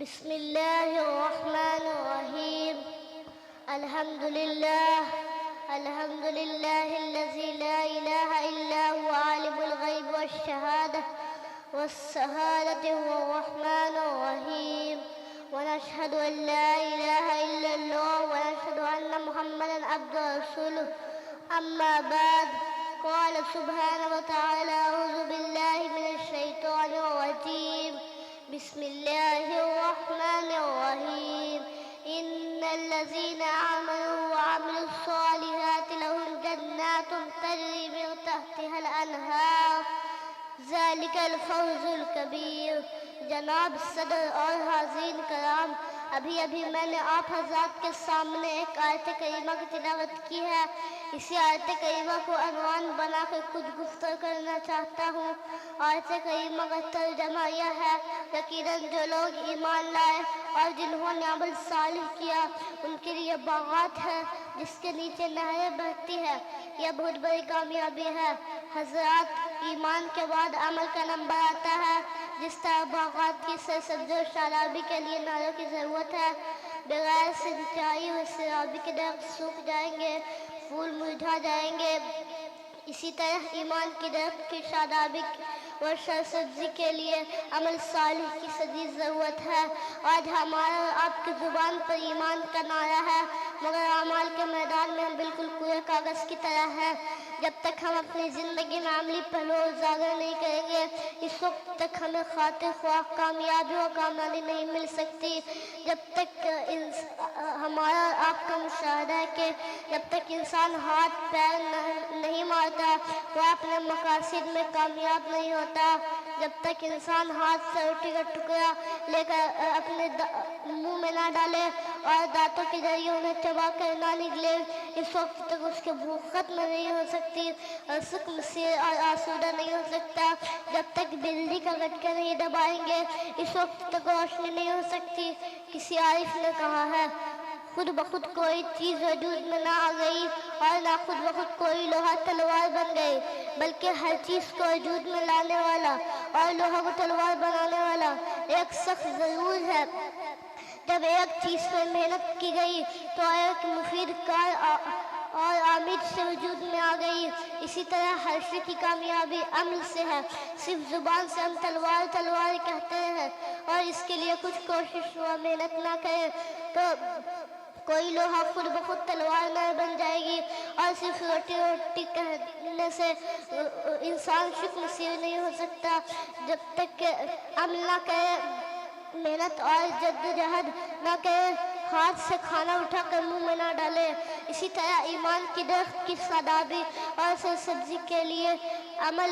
بسم الله الرحمن الرحيم. الحمد لله الذي لا إله إلا هو عالم الغيب والشهادة هو الرحمن الرحيم. ونشهد أن لا إله إلا الله ونشهد أن محمدا عبده ورسوله. أما بعد، قال سبحانه وتعالى: أعوذ بالله من الشيطان الرجيم. بسم الله الرحمن الرحيم. إن الذين آمنوا وعملوا الصالحات لهم جنات تجري من تحتها الأنهار ذلك الفوز الكبیر۔ جناب صدر اور حاضرین کرام، ابھی میں نے آپ حضرات کے سامنے ایک آیت کریمہ کی تلاوت کی ہے۔ اسی آیت کریمہ کو عنوان بنا کر کچھ گفتگو کرنا چاہتا ہوں۔ آیت کریمہ کا ترجمہ یہ ہے: یقیناً جو لوگ ایمان لائے اور جنہوں نے عمل صالح کیا، ان کے لیے باغات ہیں جس کے نیچے نہریں بہتی ہیں۔ یہ بہت بڑی کامیابی ہے۔ حضرات، ایمان کے بعد عمل کا نمبر آتا ہے۔ جس طرح باغات کی سرسبزی اور شادابی کے لیے نہروں کی ضرورت ہے، بغیر سینچائی و سیرابی کے درخت سوکھ جائیں گے، پھول مرجھا جائیں گے، اسی طرح ایمان کی درخت کی شادابی اور سرسبزی کے لیے عمل صالح کی شدید ضرورت ہے۔ آج ہمارا اور آپ کی زبان پر ایمان کا نعرہ ہے، مگر اعمال کے میدان میں ہم بالکل کوڑے کاغذ کی طرح ہیں۔ جب تک ہم اپنی زندگی میں عملی پہلو اجاگر نہیں کریں گے، اس وقت تک ہمیں خاطر خواہ کامیابی اور کامیابی نہیں مل سکتی۔ جب تک ہمارا اور آپ کا مشاہدہ ہے کہ جب تک انسان ہاتھ پیر نہیں مارتا، وہ اپنے مقاصد میں کامیاب نہیں ہوتا۔ جب تک انسان ہاتھ سے روٹی کا ٹکڑا لے کر اپنے منہ میں نہ ڈالے اور دانتوں کے ذریعے انہیں چبا کر نہ نگلے، اس وقت تک اس کی بھوک ختم نہیں ہو سکتی اور سکھ مسیر اور آسودہ نہیں ہو سکتا۔ جب تک بجلی کا گھٹکا نہیں دبائیں گے، اس وقت تک روشنی نہیں ہو سکتی۔ کسی عارف نے کہا ہے: خود بخود کوئی چیز وجود میں نہ آ گئی اور نہ خود بخود کوئی لوہا تلوار بن گئی، بلکہ ہر چیز کو وجود میں لانے والا اور لوہا کو تلوار بنانے والا ایک شخص ضرور ہے۔ جب ایک چیز پر محنت کی گئی تو ایک مفید کار اور آمد سے وجود میں آ گئی۔ اسی طرح ہر شے کی کامیابی عمل سے ہے۔ صرف زبان سے ہم تلوار تلوار کہتے ہیں اور اس کے لیے کچھ کوشش و محنت نہ کریں تو کوئی لوہا خود بخود تلوار نہ بن جائے گی، اور صرف روٹی روٹی کہنے سے انسان شکر نصیب نہیں ہو سکتا۔ جب تک کہ عمل نہ کرے، محنت اور جدوجہد نہ کرے، ہاتھ سے کھانا اٹھا کر منہ میں نہ ڈالے، اسی طرح ایمان کی درخت کی شادابی اور سرسبزی کے لیے عمل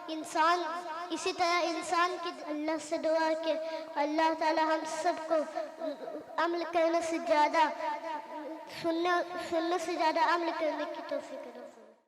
انسان کی اللہ سے دعا کہ اللہ تعالی ہم سب کو عمل کرنے سے زیادہ سننے سے زیادہ عمل کرنے کی توفیق دے۔